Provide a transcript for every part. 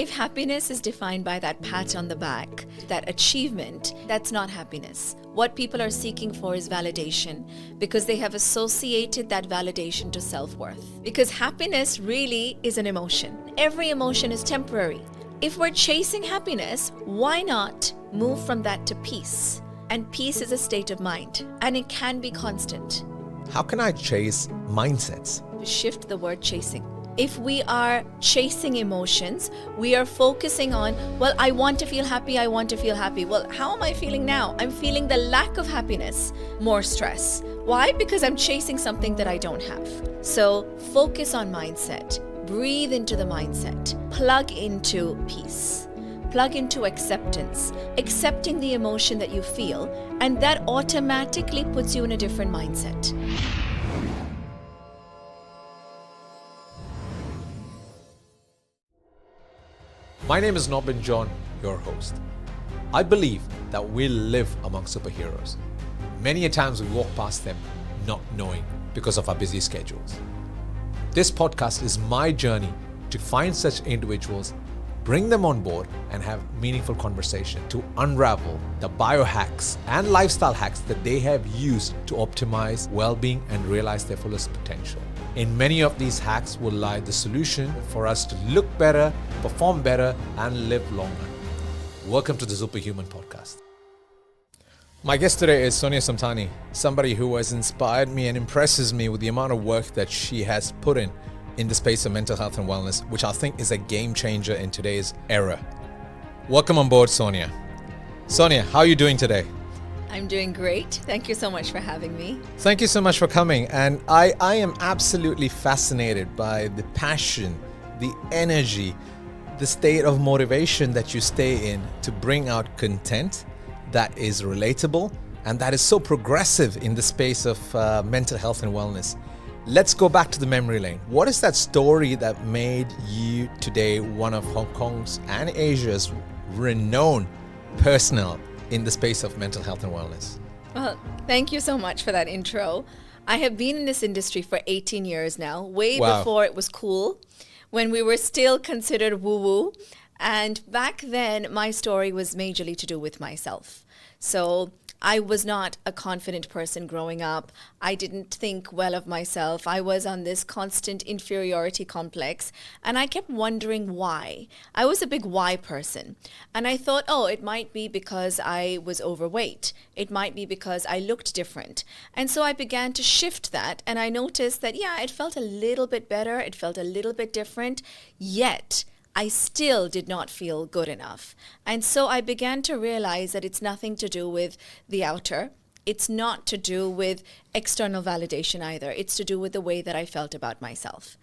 If happiness is defined by that pat on the back, that achievement, that's not happiness. What people are seeking for is validation because they have associated that validation to self-worth. Because happiness really is an emotion. Every emotion is temporary. If we're chasing happiness, why not move from that to peace? And peace is a state of mind, and it can be constant. How can I chase mindsets? Shift the word chasing. If we are chasing emotions, we are focusing on, well, I want to feel happy, I want to feel happy. Well, how am I feeling now? I'm feeling the lack of happiness, more stress. Why? Because I'm chasing something that I don't have. So focus on mindset, breathe into the mindset, plug into peace, plug into acceptance, accepting the emotion that you feel, and that automatically puts you in a different mindset. My name is Nobin John, your host. I believe that we live among superheroes. Many a times we walk past them not knowing because of our busy schedules. This podcast is my journey to find such individuals, bring them on board, and have meaningful conversation to unravel the biohacks and lifestyle hacks that they have used to optimize well-being and realize their fullest potential. In many of these hacks will lie the solution for us to look better, perform better, and live longer. Welcome to the Zuperhuman Podcast. My guest today is Sonia Somtani, somebody who has inspired me and impresses me with the amount of work that she has put in the space of mental health and wellness, which I think is a game changer in today's era. Welcome on board, Sonia. Sonia, how are you doing today? I'm doing great. Thank you so much for having me. Thank you so much for coming. And I am absolutely fascinated by the passion, the energy, the state of motivation that you stay in to bring out content that is relatable and that is so progressive in the space of mental health and wellness. Let's go back to the memory lane. What is that story that made you today one of Hong Kong's and Asia's renowned personnel in the space of mental health and wellness? Well, thank you so much for that intro. I have been in this industry for 18 years now, way before it was cool, when we were still considered woo-woo. And back then, my story was majorly to do with myself. So I was not a confident person growing up. I didn't think well of myself. I was on this constant inferiority complex, and I kept wondering why. I was a big why person. And I thought, it might be because I was overweight. It might be because I looked different. And so I began to shift that, and I noticed that, it felt a little bit better. It felt a little bit different, yet I still did not feel good enough. And so I began to realize that it's nothing to do with the outer. It's not to do with external validation either. It's to do with the way that I felt about myself.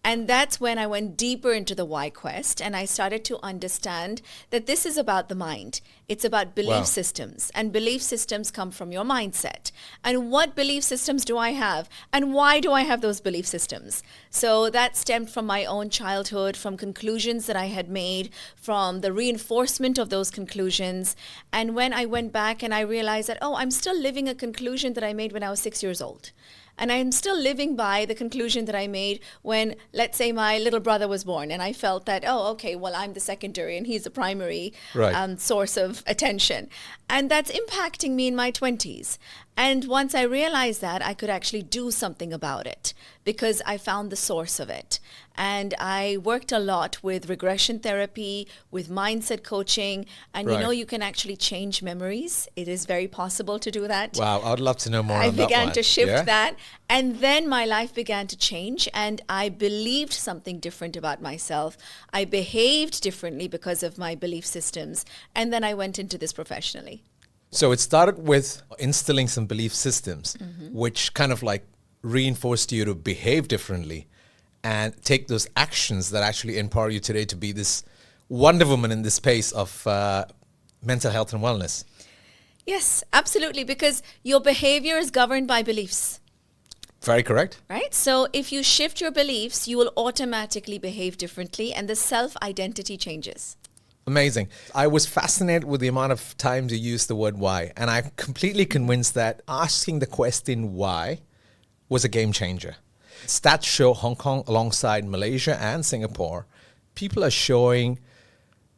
And that's when I went deeper into the why quest, and I started to understand that this is about the mind. It's about belief systems, and belief systems come from your mindset. And what belief systems do I have? And why do I have those belief systems? So that stemmed from my own childhood, from conclusions that I had made, from the reinforcement of those conclusions. And when I went back and I realized that, I'm still living a conclusion that I made when I was 6 years old. And I'm still living by the conclusion that I made when, let's say, my little brother was born. And I felt that, I'm the secondary and he's the primary source of attention. And that's impacting me in my 20s. And once I realized that, I could actually do something about it because I found the source of it. And I worked a lot with regression therapy, with mindset coaching. And you can actually change memories. It is very possible to do that. Wow, I would love to know more on that one. I began to shift that. And then my life began to change. And I believed something different about myself. I behaved differently because of my belief systems. And then I went into this professionally. So it started with instilling some belief systems, which kind of like reinforced you to behave differently and take those actions that actually empower you today to be this Wonder Woman in the space of mental health and wellness. Yes, absolutely, because your behavior is governed by beliefs. Very correct. Right? So if you shift your beliefs, you will automatically behave differently and the self-identity changes. Amazing. I was fascinated with the amount of times you used the word why. And I'm completely convinced that asking the question why was a game changer. Stats show Hong Kong alongside Malaysia and Singapore, people are showing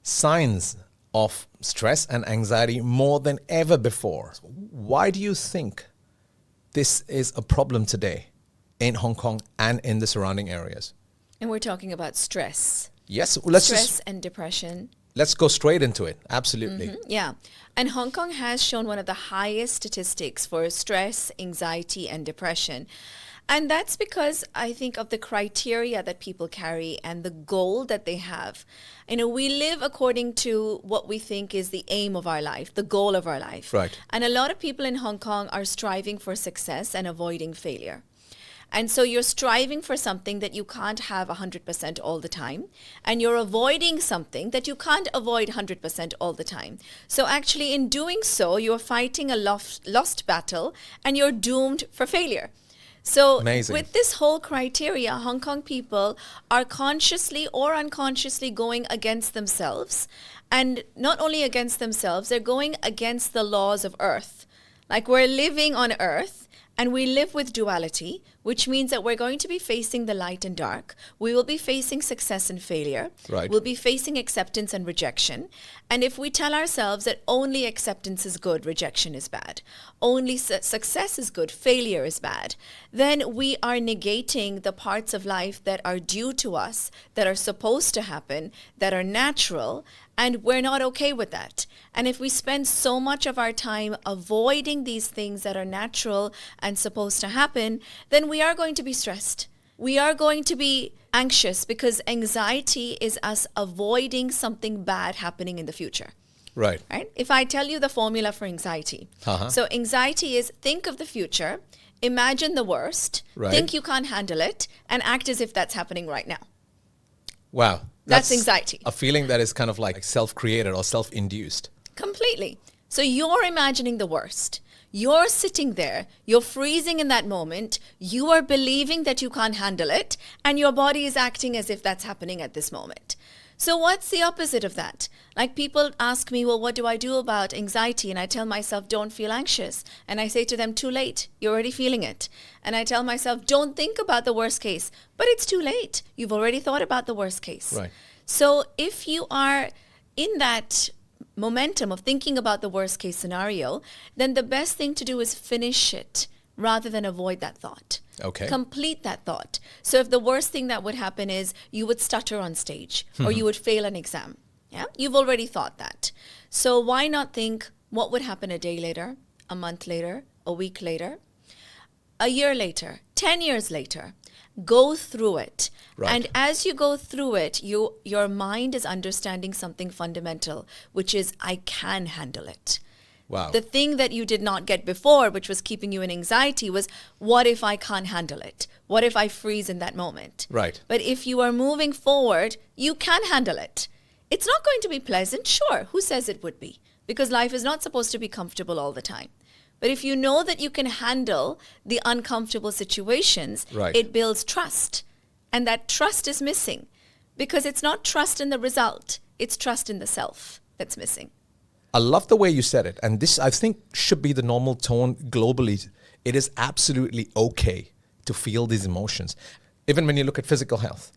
signs of stress and anxiety more than ever before. Why do you think this is a problem today in Hong Kong and in the surrounding areas? And we're talking about stress. Yes, stress and depression. Let's go straight into it. Absolutely. Mm-hmm. Yeah. And Hong Kong has shown one of the highest statistics for stress, anxiety, and depression. And that's because I think of the criteria that people carry and the goal that they have. You know, we live according to what we think is the aim of our life, the goal of our life. Right. And a lot of people in Hong Kong are striving for success and avoiding failure. And so you're striving for something that you can't have 100% all the time. And you're avoiding something that you can't avoid 100% all the time. So actually in doing so, you're fighting a lost battle and you're doomed for failure. So Amazing. With this whole criteria, Hong Kong people are consciously or unconsciously going against themselves. And not only against themselves, they're going against the laws of Earth. Like we're living on Earth. And we live with duality, which means that we're going to be facing the light and dark. We will be facing success and failure. Right. We'll be facing acceptance and rejection. And if we tell ourselves that only acceptance is good, rejection is bad, only success is good, failure is bad, then we are negating the parts of life that are due to us, that are supposed to happen, that are natural, and we're not okay with that. And if we spend so much of our time avoiding these things that are natural and supposed to happen, then we are going to be stressed. We are going to be anxious because anxiety is us avoiding something bad happening in the future. Right. Right? If I tell you the formula for anxiety. So anxiety is think of the future, imagine the worst, right. think you can't handle it, and act as if that's happening right now. Wow. That's anxiety. A feeling that is kind of like self-created or self-induced. Completely. So you're imagining the worst. You're sitting there, you're freezing in that moment, you are believing that you can't handle it, and your body is acting as if that's happening at this moment. So what's the opposite of that? Like people ask me, well, what do I do about anxiety? And I tell myself, don't feel anxious. And I say to them, too late. You're already feeling it. And I tell myself, don't think about the worst case. But it's too late. You've already thought about the worst case. Right. So if you are in that momentum of thinking about the worst case scenario, then the best thing to do is finish it rather than avoid that thought. Okay. Complete that thought. So if the worst thing that would happen is you would stutter on stage or you would fail an exam, yeah, you've already thought that. So why not think what would happen a day later, a month later, a week later, a year later, 10 years later? Go through it. Right. And as you go through it, your mind is understanding something fundamental, which is I can handle it. Wow. The thing that you did not get before, which was keeping you in anxiety, was what if I can't handle it? What if I freeze in that moment? Right. But if you are moving forward, you can handle it. It's not going to be pleasant, sure. Who says it would be? Because life is not supposed to be comfortable all the time. But if you know that you can handle the uncomfortable situations, right. It builds trust. And that trust is missing because it's not trust in the result. It's trust in the self that's missing. I love the way you said it. And this, I think, should be the normal tone globally. It is absolutely okay to feel these emotions. Even when you look at physical health,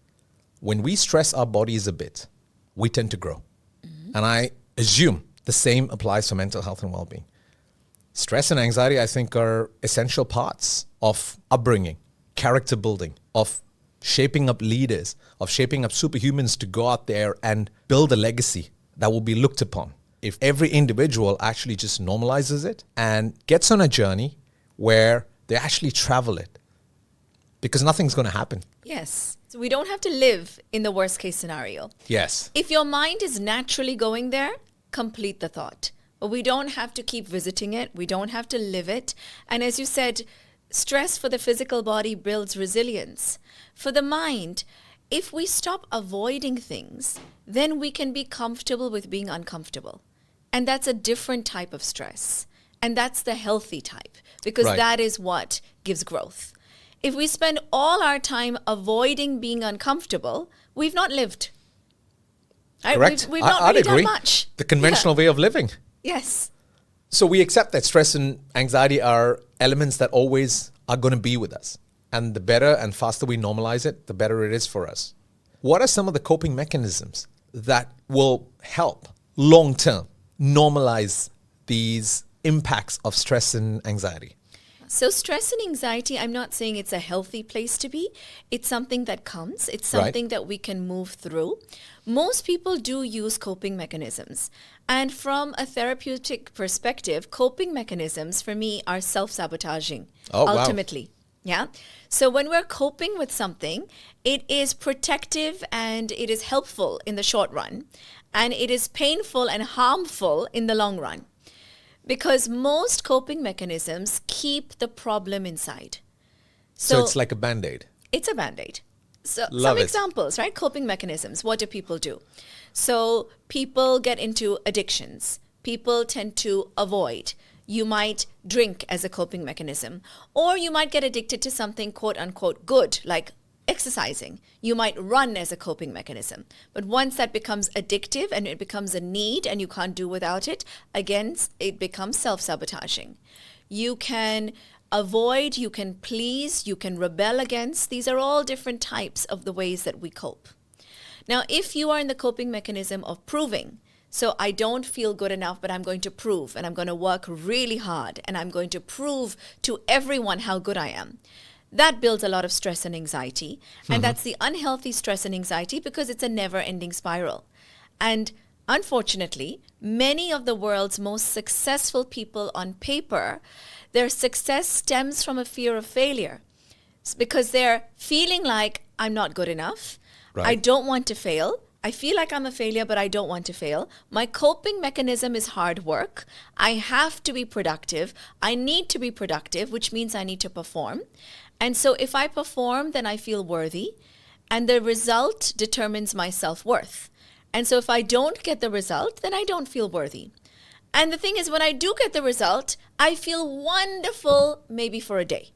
when we stress our bodies a bit, we tend to grow. Mm-hmm. And I assume the same applies for mental health and well-being. Stress and anxiety, I think, are essential parts of upbringing, character building, of shaping up leaders, of shaping up superhumans to go out there and build a legacy that will be looked upon. If every individual actually just normalizes it and gets on a journey where they actually travel it, because nothing's going to happen. Yes. So we don't have to live in the worst case scenario. Yes. If your mind is naturally going there, complete the thought. But we don't have to keep visiting it. We don't have to live it. And as you said, stress for the physical body builds resilience. For the mind, if we stop avoiding things, then we can be comfortable with being uncomfortable. And that's a different type of stress. And that's the healthy type, because right. That is what gives growth. If we spend all our time avoiding being uncomfortable, we've not lived. Right? Correct. We've not really done much. The conventional way of living. Yes. So we accept that stress and anxiety are elements that always are going to be with us. And the better and faster we normalize it, the better it is for us. What are some of the coping mechanisms that will help long-term normalize these impacts of stress and anxiety? So stress and anxiety, I'm not saying it's a healthy place to be. It's something that comes. It's something that we can move through. Most people do use coping mechanisms. And from a therapeutic perspective, coping mechanisms for me are self-sabotaging, ultimately. Wow. Yeah. So when we're coping with something, it is protective and it is helpful in the short run. And it is painful and harmful in the long run. Because most coping mechanisms keep the problem inside. So it's like a Band-Aid. It's a Band-Aid. So Love some examples, right? Coping mechanisms. What do people do? So people get into addictions. People tend to avoid. You might drink as a coping mechanism. Or you might get addicted to something quote unquote good, like exercising. You might run as a coping mechanism. But once that becomes addictive and it becomes a need and you can't do without it, again, it becomes self-sabotaging. You can avoid, you can please, you can rebel against. These are all different types of the ways that we cope. Now, if you are in the coping mechanism of proving, so I don't feel good enough, but I'm going to prove, and I'm going to work really hard, and I'm going to prove to everyone how good I am. That builds a lot of stress and anxiety. And that's the unhealthy stress and anxiety because it's a never-ending spiral. And unfortunately, many of the world's most successful people on paper, their success stems from a fear of failure. It's because they're feeling like, I'm not good enough. Right. I don't want to fail. I feel like I'm a failure, but I don't want to fail. My coping mechanism is hard work. I have to be productive. I need to be productive, which means I need to perform. And so if I perform, then I feel worthy. And the result determines my self-worth. And so if I don't get the result, then I don't feel worthy. And the thing is, when I do get the result, I feel wonderful maybe for a day.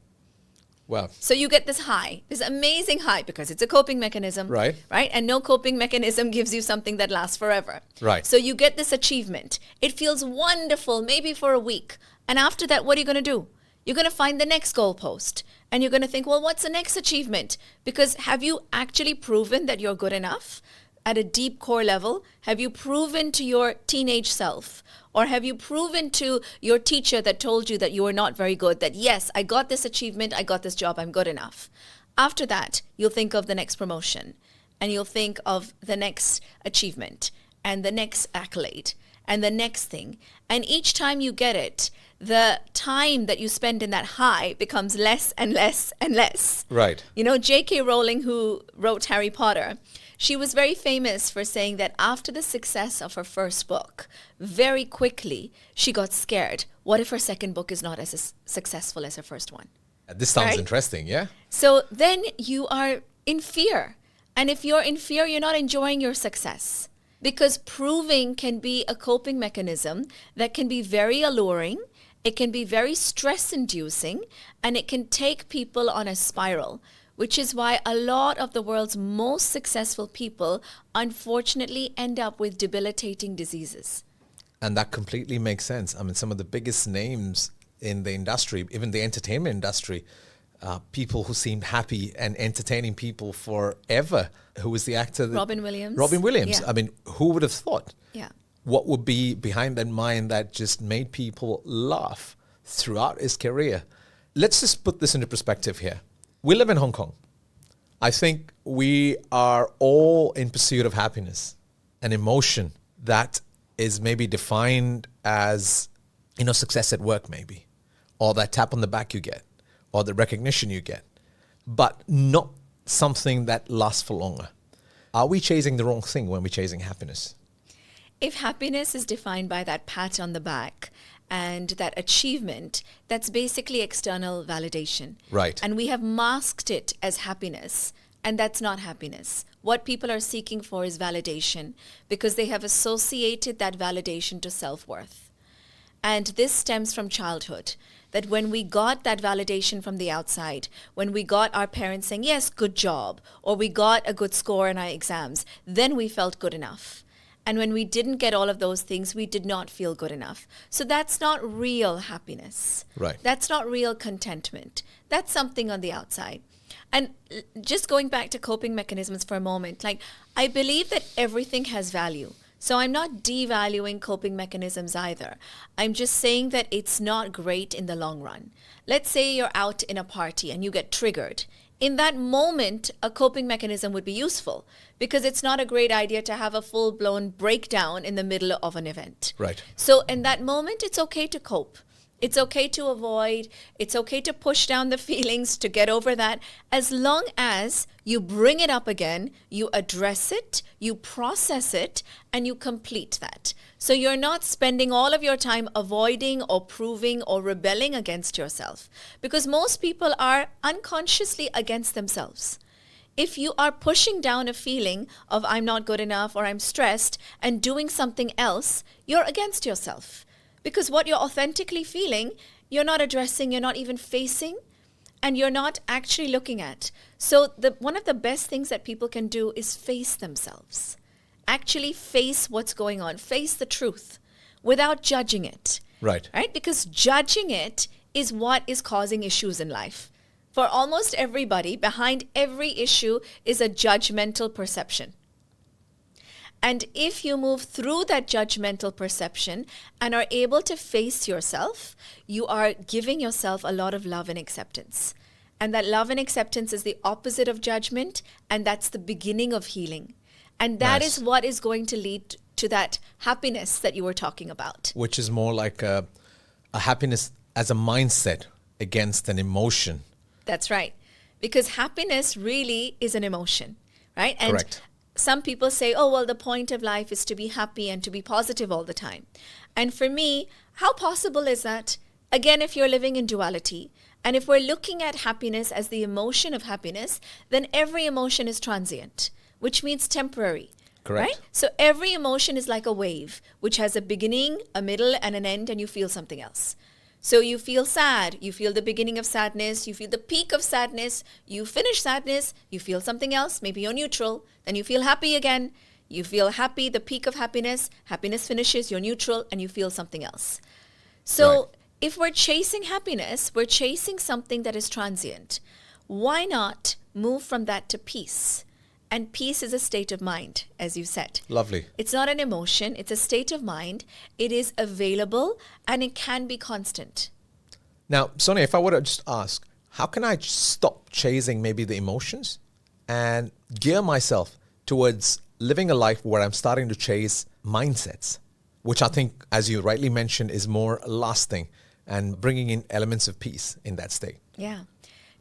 Wow. So you get this high, this amazing high, because it's a coping mechanism. Right. Right? And no coping mechanism gives you something that lasts forever. Right. So you get this achievement. It feels wonderful, maybe for a week. And after that, what are you going to do? You're going to find the next goalpost. And you're going to think, well, what's the next achievement? Because have you actually proven that you're good enough at a deep core level? Have you proven to your teenage self? Or have you proven to your teacher that told you that you were not very good, that yes, I got this achievement, I got this job, I'm good enough? After that, you'll think of the next promotion. And you'll think of the next achievement and the next accolade and the next thing. And each time you get it, the time that you spend in that high becomes less and less and less. Right. You know, J.K. Rowling, who wrote Harry Potter, she was very famous for saying that after the success of her first book, very quickly, she got scared. What if her second book is not as successful as her first one? This sounds interesting, yeah? So then you are in fear. And if you're in fear, you're not enjoying your success. Because proving can be a coping mechanism that can be very alluring. It can be very stress-inducing, and it can take people on a spiral, which is why a lot of the world's most successful people unfortunately end up with debilitating diseases. And that completely makes sense. I mean, some of the biggest names in the industry, even the entertainment industry, people who seemed happy and entertaining people forever. Who was the actor? Robin Williams. Robin Williams. Yeah. I mean, who would have thought? Yeah. What would be behind that mind that just made people laugh throughout his career? Let's just put this into perspective here. We live in Hong Kong. I think we are all in pursuit of happiness, an emotion that is maybe defined as, you know, success at work maybe, or that tap on the back you get, or the recognition you get, but not something that lasts for longer. Are we chasing the wrong thing when we're chasing happiness? If happiness is defined by that pat on the back and that achievement, that's basically external validation. Right. And we have masked it as happiness, and that's not happiness. What people are seeking for is validation because they have associated that validation to self-worth. And this stems from childhood, that when we got that validation from the outside, when we got our parents saying, yes, good job, or we got a good score in our exams, then we felt good enough. And when we didn't get all of those things, we did not feel good enough. So that's not real happiness. Right. That's not real contentment. That's something on the outside. And just going back to coping mechanisms for a moment, like I believe that everything has value. So I'm not devaluing coping mechanisms either. I'm just saying that it's not great in the long run. Let's say you're out in a party and you get triggered. In that moment, a coping mechanism would be useful because it's not a great idea to have a full-blown breakdown in the middle of an event. Right. So in that moment, it's okay to cope. It's okay to avoid. It's okay to push down the feelings, to get over that, as long as you bring it up again, you address it, you process it, and you complete that. So you're not spending all of your time avoiding or proving or rebelling against yourself, because most people are unconsciously against themselves. If you are pushing down a feeling of I'm not good enough or I'm stressed and doing something else, you're against yourself. Because what you're authentically feeling, you're not addressing, you're not even facing, and you're not actually looking at. So one of the best things that people can do is face themselves. Actually face what's going on, face the truth without judging it. Right. Right? Because judging it is what is causing issues in life. For almost everybody, behind every issue is a judgmental perception. And if you move through that judgmental perception and are able to face yourself, you are giving yourself a lot of love and acceptance. And that love and acceptance is the opposite of judgment, and that's the beginning of healing. And that is what is going to lead to that happiness that you were talking about. Which is more like a happiness as a mindset against an emotion. That's right. Because happiness really is an emotion, right? And correct. Some people say, oh, well, the point of life is to be happy and to be positive all the time. And for me, how possible is that? Again, if you're living in duality, and if we're looking at happiness as the emotion of happiness, then every emotion is transient, which means temporary. Correct. Right? So every emotion is like a wave, which has a beginning, a middle, and an end, and you feel something else. So you feel sad, you feel the beginning of sadness, you feel the peak of sadness, you finish sadness, you feel something else, maybe you're neutral, then you feel happy again, you feel happy, the peak of happiness, happiness finishes, you're neutral, and you feel something else. So if we're chasing happiness, we're chasing something that is transient. Why not move from that to peace? And peace is a state of mind, as you said. Lovely. It's not an emotion. It's a state of mind. It is available and it can be constant. Now, Sonia, if I were to just ask, how can I stop chasing maybe the emotions and gear myself towards living a life where I'm starting to chase mindsets, which I think, as you rightly mentioned, is more lasting and bringing in elements of peace in that state? Yeah.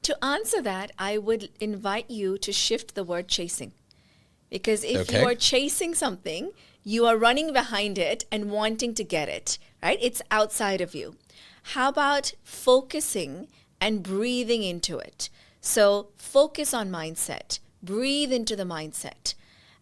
To answer that, I would invite you to shift the word chasing. Because if you are chasing something, you are running behind it and wanting to get it, right? It's outside of you. How about focusing and breathing into it? So focus on mindset, breathe into the mindset.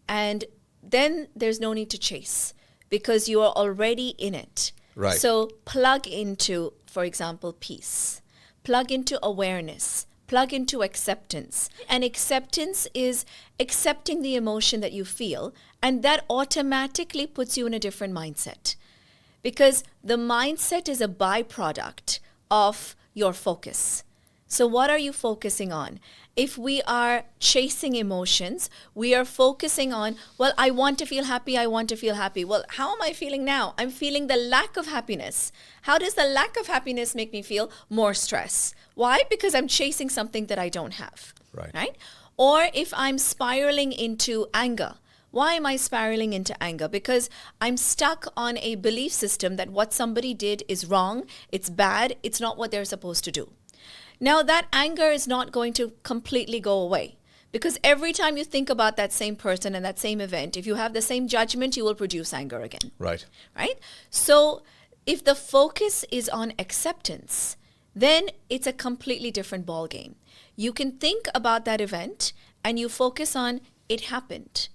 And then there's no need to chase because you are already in it. Right. So plug into, for example, peace. Plug into awareness. Plug into acceptance. And acceptance is accepting the emotion that you feel, and that automatically puts you in a different mindset. Because the mindset is a byproduct of your focus. So what are you focusing on? If we are chasing emotions, we are focusing on, well, I want to feel happy, I want to feel happy. Well, how am I feeling now? I'm feeling the lack of happiness. How does the lack of happiness make me feel more stress? Why? Because I'm chasing something that I don't have. Right? Or if I'm spiraling into anger, why am I spiraling into anger? Because I'm stuck on a belief system that what somebody did is wrong, it's bad, it's not what they're supposed to do. Now, that anger is not going to completely go away because every time you think about that same person and that same event, if you have the same judgment, you will produce anger again. Right. So if the focus is on acceptance, then it's a completely different ballgame. You can think about that event and you focus on it happened.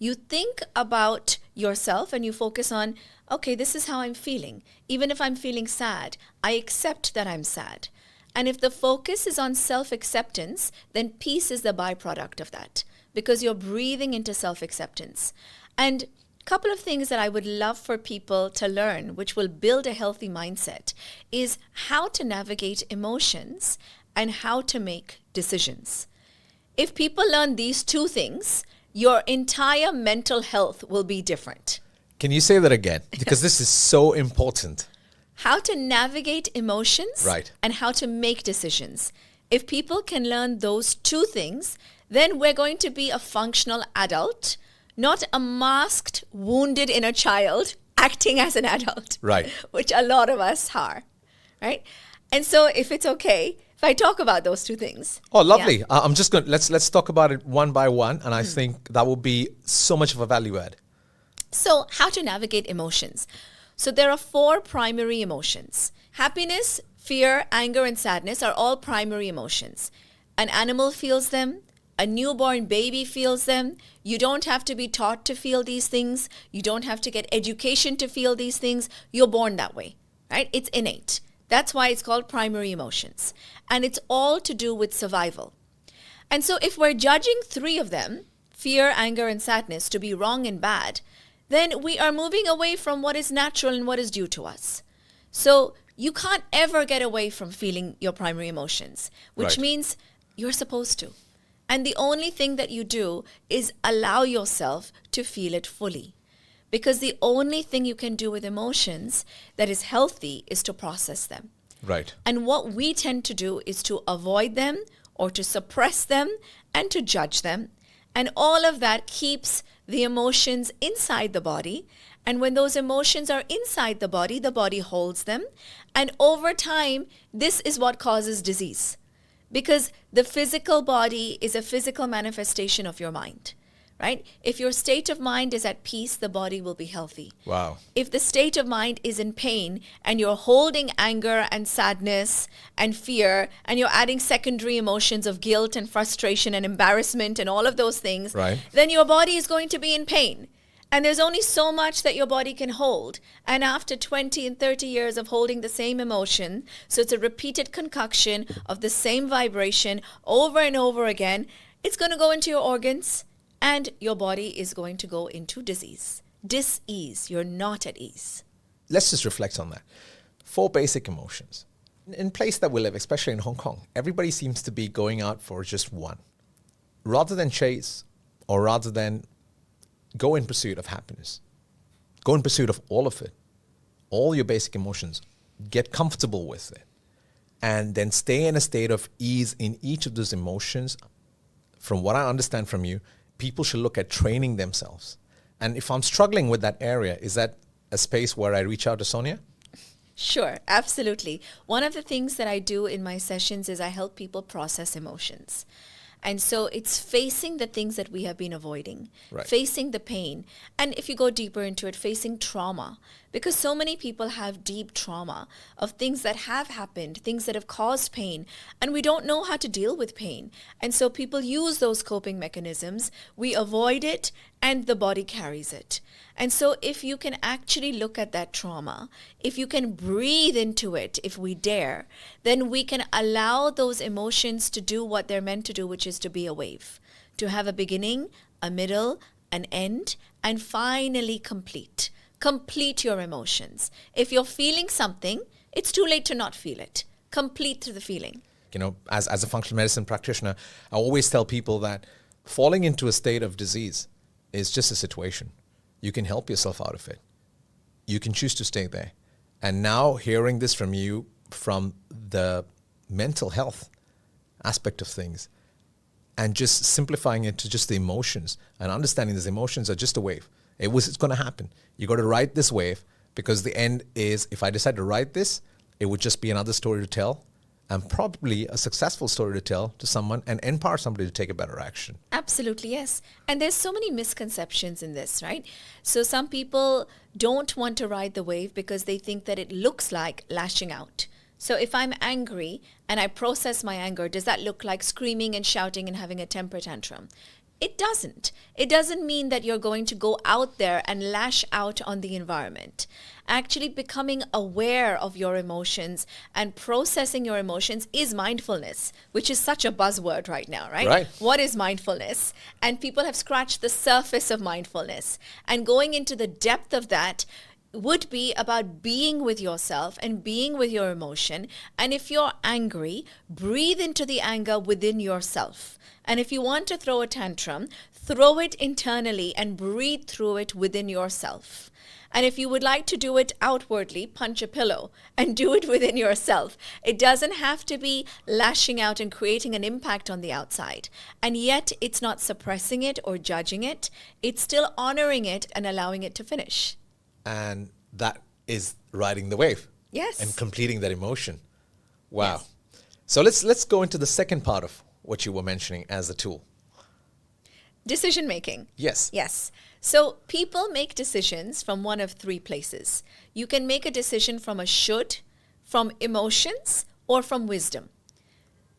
You think about yourself and you focus on, okay, this is how I'm feeling. Even if I'm feeling sad, I accept that I'm sad. And if the focus is on self-acceptance, then peace is the byproduct of that because you're breathing into self-acceptance. And a couple of things that I would love for people to learn, which will build a healthy mindset, is how to navigate emotions and how to make decisions. If people learn these two things, your entire mental health will be different. Can you say that again? Because this is so important. How to navigate emotions, right, and how to make decisions. If people can learn those two things, then we're going to be a functional adult, not a masked, wounded inner child acting as an adult, right, which a lot of us are, right? And so if it's okay, if I talk about those two things. Oh, lovely. Yeah. I'm just going to, let's talk about it one by one. And I think that will be so much of a value add. So how to navigate emotions. So there are 4 primary emotions. Happiness, fear, anger, and sadness are all primary emotions. An animal feels them. A newborn baby feels them. You don't have to be taught to feel these things. You don't have to get education to feel these things. You're born that way, right? It's innate. That's why it's called primary emotions. And it's all to do with survival. And so if we're judging 3 of them, fear, anger, and sadness, to be wrong and bad, then we are moving away from what is natural and what is due to us. So you can't ever get away from feeling your primary emotions, which means you're supposed to. And the only thing that you do is allow yourself to feel it fully. Because the only thing you can do with emotions that is healthy is to process them. Right. And what we tend to do is to avoid them or to suppress them and to judge them. And all of that keeps the emotions inside the body. And when those emotions are inside the body holds them. And over time, this is what causes disease. Because the physical body is a physical manifestation of your mind, right? If your state of mind is at peace, the body will be healthy. Wow. If the state of mind is in pain and you're holding anger and sadness and fear and you're adding secondary emotions of guilt and frustration and embarrassment and all of those things, then your body is going to be in pain. And there's only so much that your body can hold. And after 20 and 30 years of holding the same emotion, so it's a repeated concoction of the same vibration over and over again, it's going to go into your organs and your body is going to go into disease. Dis-ease. You're not at ease. Let's just reflect on that. 4 basic emotions. In place that we live, especially in Hong Kong, everybody seems to be going out for just one. Rather than chase or rather than go in pursuit of happiness. Go in pursuit of all of it. All your basic emotions. Get comfortable with it. And then stay in a state of ease in each of those emotions. From what I understand from you, people should look at training themselves. And if I'm struggling with that area, is that a space where I reach out to Sonia? Sure, absolutely. One of the things that I do in my sessions is I help people process emotions. And so it's facing the things that we have been avoiding, facing the pain. And if you go deeper into it, facing trauma. Because so many people have deep trauma of things that have happened, things that have caused pain. And we don't know how to deal with pain. And so people use those coping mechanisms. We avoid it and the body carries it. And so if you can actually look at that trauma, if you can breathe into it, if we dare, then we can allow those emotions to do what they're meant to do, which is to be a wave, to have a beginning, a middle, an end, and finally complete. Complete your emotions. If you're feeling something, it's too late to not feel it. Complete the feeling. You know, as a functional medicine practitioner, I always tell people that falling into a state of disease is just a situation. You can help yourself out of it. You can choose to stay there. And now hearing this from you, from the mental health aspect of things, and just simplifying it to just the emotions and understanding these emotions are just a wave. It's going to happen. You got to ride this wave because the end is, if I decide to ride this, it would just be another story to tell and probably a successful story to tell to someone and empower somebody to take a better action. Absolutely, yes. And there's so many misconceptions in this, right? So some people don't want to ride the wave because they think that it looks like lashing out. So if I'm angry and I process my anger, does that look like screaming and shouting and having a temper tantrum? It doesn't. It doesn't mean that you're going to go out there and lash out on the environment. Actually becoming aware of your emotions and processing your emotions is mindfulness, which is such a buzzword right now, right? What is mindfulness? And people have scratched the surface of mindfulness. And going into the depth of that, would be about being with yourself and being with your emotion. And if you're angry, breathe into the anger within yourself. And if you want to throw a tantrum, throw it internally and breathe through it within yourself. And if you would like to do it outwardly, punch a pillow and do it within yourself. It doesn't have to be lashing out and creating an impact on the outside. And yet it's not suppressing it or judging it. It's still honoring it and allowing it to finish. And that is riding the wave. Yes. And completing that emotion. Wow. Yes. So let's go into the second part of what you were mentioning as a tool. Decision making. Yes. Yes. So people make decisions from one of three places. You can make a decision from a should, from emotions, or from wisdom.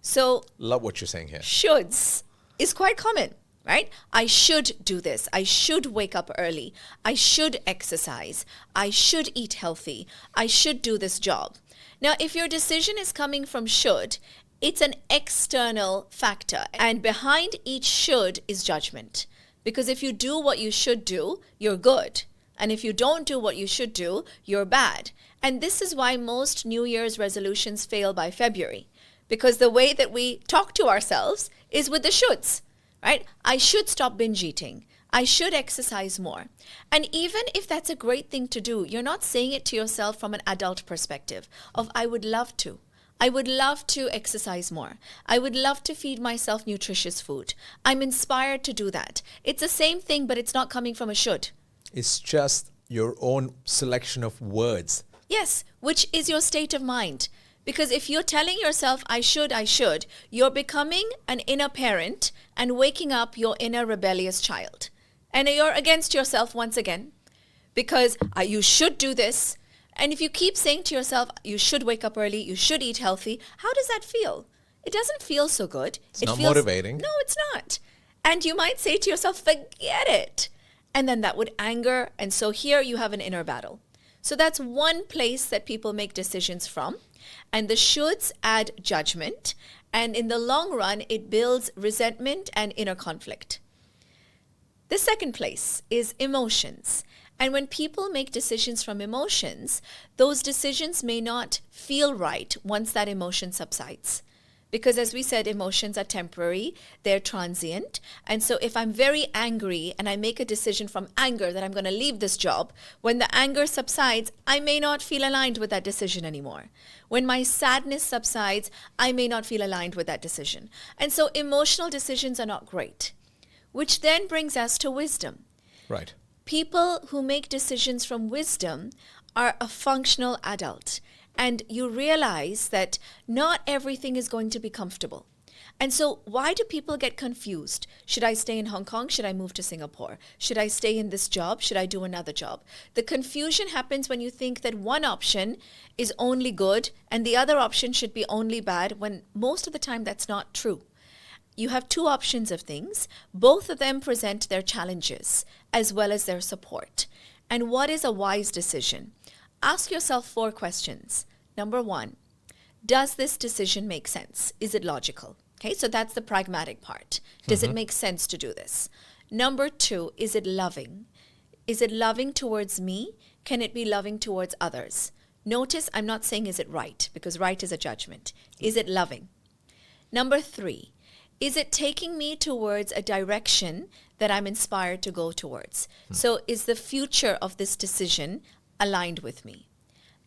So love what you're saying here. Shoulds is quite common, right? I should do this. I should wake up early. I should exercise. I should eat healthy. I should do this job. Now, if your decision is coming from should, it's an external factor. And behind each should is judgment. Because if you do what you should do, you're good. And if you don't do what you should do, you're bad. And this is why most New Year's resolutions fail by February. Because the way that we talk to ourselves is with the shoulds, right? I should stop binge eating. I should exercise more. And even if that's a great thing to do, you're not saying it to yourself from an adult perspective of, I would love to. I would love to exercise more. I would love to feed myself nutritious food. I'm inspired to do that. It's the same thing, but it's not coming from a should. It's just your own selection of words. Yes, which is your state of mind. Because if you're telling yourself, I should, you're becoming an inner parent and waking up your inner rebellious child. And you're against yourself once again because you should do this. And if you keep saying to yourself, you should wake up early, you should eat healthy, how does that feel? It doesn't feel so good. It's not motivating. No, it's not. And you might say to yourself, forget it. And then that would anger. And so here you have an inner battle. So that's one place that people make decisions from. And the shoulds add judgment. And in the long run, it builds resentment and inner conflict. The second place is emotions. And when people make decisions from emotions, those decisions may not feel right once that emotion subsides. Because as we said, emotions are temporary, they're transient. And so if I'm very angry and I make a decision from anger that I'm going to leave this job, when the anger subsides, I may not feel aligned with that decision anymore. When my sadness subsides, I may not feel aligned with that decision. And so emotional decisions are not great, which then brings us to wisdom. Right. People who make decisions from wisdom are a functional adult. And you realize that not everything is going to be comfortable. And so why do people get confused? Should I stay in Hong Kong? Should I move to Singapore? Should I stay in this job? Should I do another job? The confusion happens when you think that one option is only good and the other option should be only bad, when most of the time that's not true. You have two options of things. Both of them present their challenges as well as their support. And what is a wise decision? Ask yourself 4 questions. Number 1, does this decision make sense? Is it logical? Okay, so that's the pragmatic part. Does it make sense to do this? Number 2, is it loving? Is it loving towards me? Can it be loving towards others? Notice I'm not saying is it right, because right is a judgment. Is it loving? Number 3, is it taking me towards a direction that I'm inspired to go towards? So is the future of this decision aligned with me?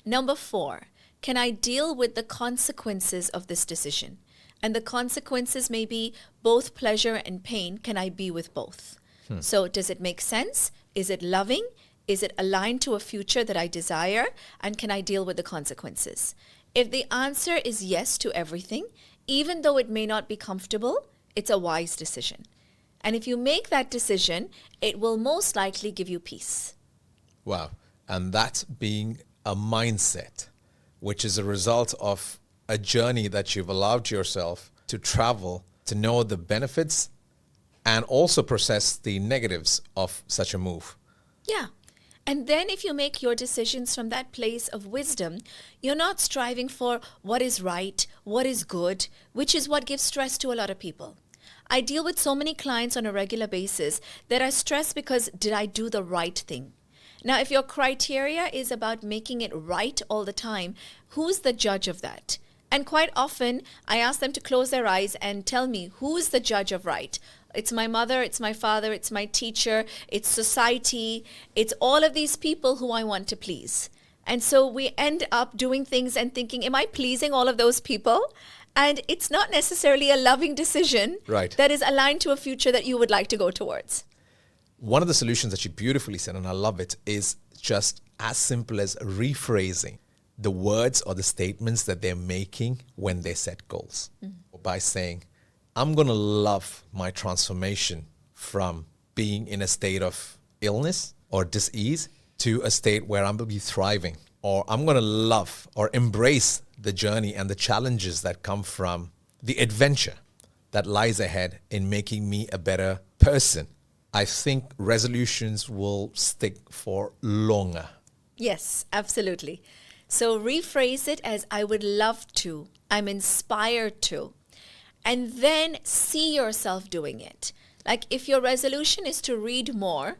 Number 4, can I deal with the consequences of this decision? And the consequences may be both pleasure and pain. Can I be with both? So does it make sense? Is it loving? Is it aligned to a future that I desire? And can I deal with the consequences? If the answer is yes to everything, even though it may not be comfortable, it's a wise decision. And if you make that decision, it will most likely give you peace. Wow. And that being a mindset, which is a result of a journey that you've allowed yourself to travel, to know the benefits and also process the negatives of such a move. Yeah. And then if you make your decisions from that place of wisdom, you're not striving for what is right, what is good, which is what gives stress to a lot of people. I deal with so many clients on a regular basis that are stressed because did I do the right thing? Now, if your criteria is about making it right all the time, who's the judge of that? And quite often, I ask them to close their eyes and tell me, who is the judge of right? It's my mother, it's my father, it's my teacher, it's society, it's all of these people who I want to please. And so we end up doing things and thinking, am I pleasing all of those people? And it's not necessarily a loving decision that is aligned to a future that you would like to go towards. One of the solutions that you beautifully said, and I love it, is just as simple as rephrasing the words or the statements that they're making when they set goals. By saying, I'm going to love my transformation from being in a state of illness or dis-ease to a state where I'm going to be thriving. Or I'm going to love or embrace the journey and the challenges that come from the adventure that lies ahead in making me a better person. I think resolutions will stick for longer. Yes, absolutely. So rephrase it as I would love to, I'm inspired to, and then see yourself doing it. Like if your resolution is to read more,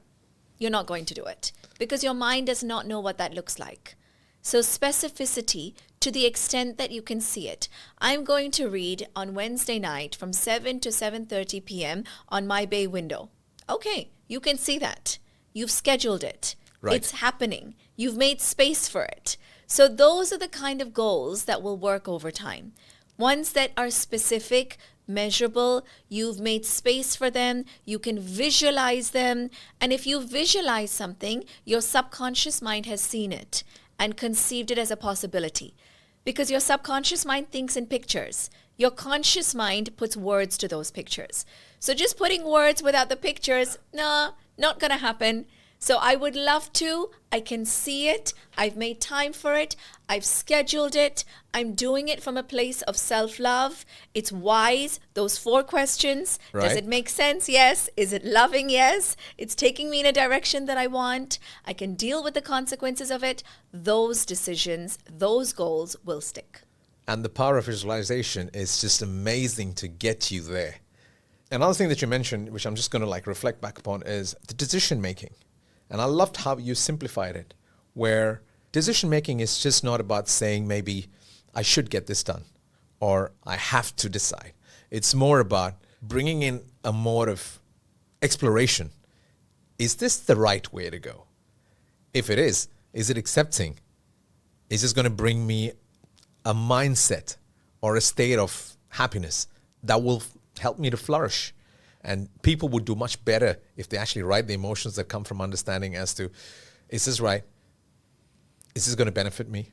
you're not going to do it because your mind does not know what that looks like. So specificity to the extent that you can see it. I'm going to read on Wednesday night from 7 to 7:30 p.m. on my bay window. Okay, you can see that. You've scheduled it. Right. It's happening. You've made space for it. So those are the kind of goals that will work over time. Ones that are specific, measurable, you've made space for them, you can visualize them. And if you visualize something, your subconscious mind has seen it and conceived it as a possibility. Because your subconscious mind thinks in pictures. Your conscious mind puts words to those pictures. So just putting words without the pictures, nah, not going to happen. So I would love to. I can see it. I've made time for it. I've scheduled it. I'm doing it from a place of self-love. It's wise. Those 4 questions. Right. Does it make sense? Yes. Is it loving? Yes. It's taking me in a direction that I want. I can deal with the consequences of it. Those decisions, those goals will stick. And the power of visualization is just amazing to get you there. Another thing that you mentioned, which I'm just going to reflect back upon, is the decision making. And I loved how you simplified it, where decision making is just not about saying maybe I should get this done or I have to decide. It's more about bringing in a mode of exploration. Is this the right way to go? If it is it accepting? Is this going to bring me a mindset or a state of happiness that will help me to flourish? And people would do much better if they actually write the emotions that come from understanding as to, is this right? Is this going to benefit me?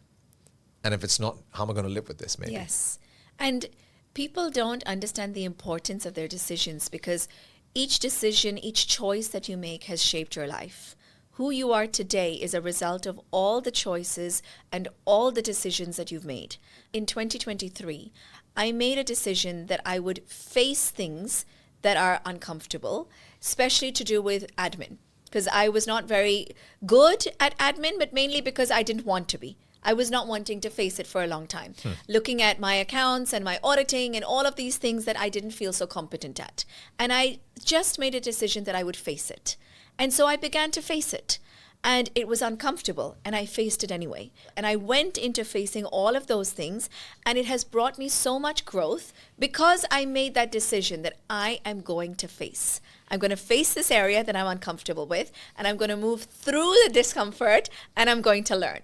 And if it's not, how am I going to live with this maybe? Yes. And people don't understand the importance of their decisions because each decision, each choice that you make has shaped your life. Who you are today is a result of all the choices and all the decisions that you've made. In 2023, I made a decision that I would face things that are uncomfortable, especially to do with admin, because I was not very good at admin, but mainly because I didn't want to be. I was not wanting to face it for a long time, looking at my accounts and my auditing and all of these things that I didn't feel so competent at. And I just made a decision that I would face it. And so I began to face it. And it was uncomfortable, and I faced it anyway. And I went into facing all of those things, and it has brought me so much growth because I made that decision that I am going to face. I'm going to face this area that I'm uncomfortable with, and I'm going to move through the discomfort, and I'm going to learn.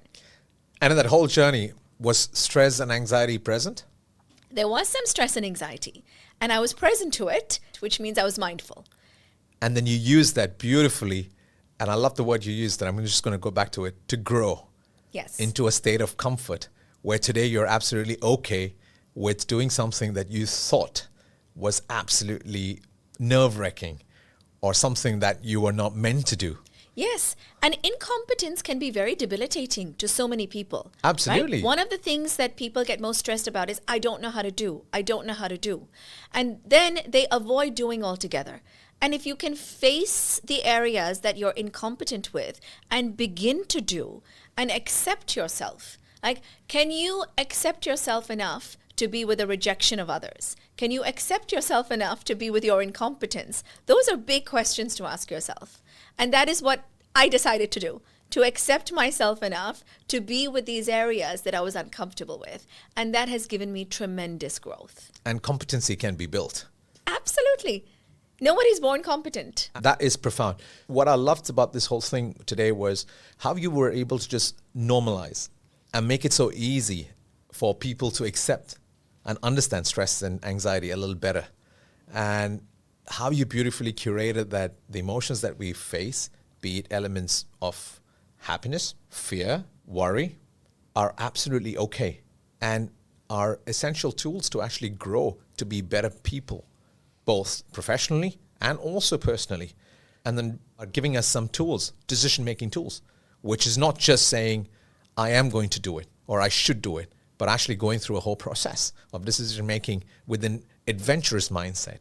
And in that whole journey, was stress and anxiety present? There was some stress and anxiety, and I was present to it, which means I was mindful. And then you used that beautifully. And I love the word you used, and I'm just going to go back to it, to grow. Yes. Into a state of comfort where today you're absolutely okay with doing something that you thought was absolutely nerve-wracking or something that you were not meant to do. Yes. And incompetence can be very debilitating to so many people. Absolutely. Right? One of the things that people get most stressed about is, I don't know how to do. I don't know how to do. And then they avoid doing altogether. And if you can face the areas that you're incompetent with and begin to do and accept yourself, like, can you accept yourself enough to be with the rejection of others? Can you accept yourself enough to be with your incompetence? Those are big questions to ask yourself. And that is what I decided to do. to accept myself enough to be with these areas that I was uncomfortable with. And that has given me tremendous growth. And competency can be built. Absolutely. Nobody's born competent. That is profound. What I loved about this whole thing today was how you were able to just normalize and make it so easy for people to accept and understand stress and anxiety a little better. And how you beautifully curated that the emotions that we face, be it elements of happiness, fear, worry, are absolutely okay and are essential tools to actually grow to be better people, both professionally and also personally. And then are giving us some tools, decision-making tools, which is not just saying, I am going to do it or I should do it, but actually going through a whole process of decision-making with an adventurous mindset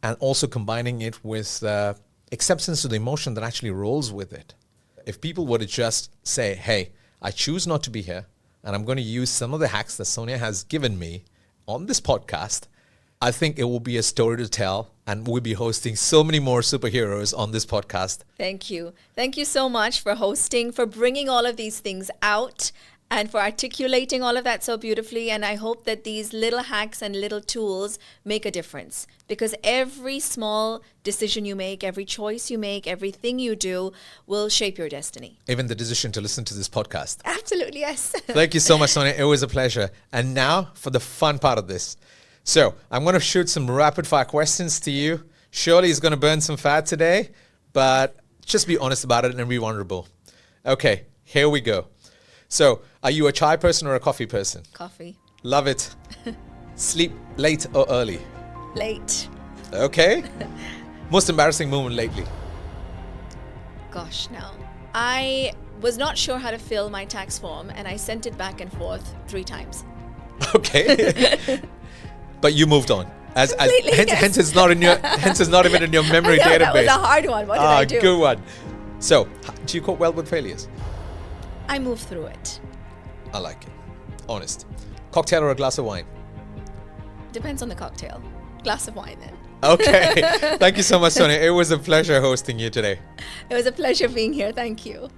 and also combining it with acceptance of the emotion that actually rolls with it. If people were to just say, hey, I choose not to be here and I'm going to use some of the hacks that Sonia has given me on this podcast, I think it will be a story to tell, and we'll be hosting so many more superheroes on this podcast. Thank you. Thank you so much for hosting, for bringing all of these things out, and for articulating all of that so beautifully. And I hope that these little hacks and little tools make a difference, because every small decision you make, every choice you make, everything you do will shape your destiny. Even the decision to listen to this podcast. Absolutely, yes. Thank you so much, Sonia. It was a pleasure. And now for the fun part of this. So I'm going to shoot some rapid fire questions to you. Surely it's going to burn some fat today, but just be honest about it and be vulnerable. Okay, here we go. So are you a chai person or a coffee person? Coffee. Love it. Sleep late or early? Late. Okay. Most embarrassing moment lately? Gosh, no. I was not sure how to fill my tax form and I sent it back and forth 3 times. Okay. But you moved on. Hence it's not even in your memory database. That was a hard one. What did I do? Good one. So, do you cope well with failures? I move through it. I like it. Honest. Cocktail or a glass of wine? Depends on the cocktail. Glass of wine then. Okay. Thank you so much, Sonia. It was a pleasure hosting you today. It was a pleasure being here. Thank you.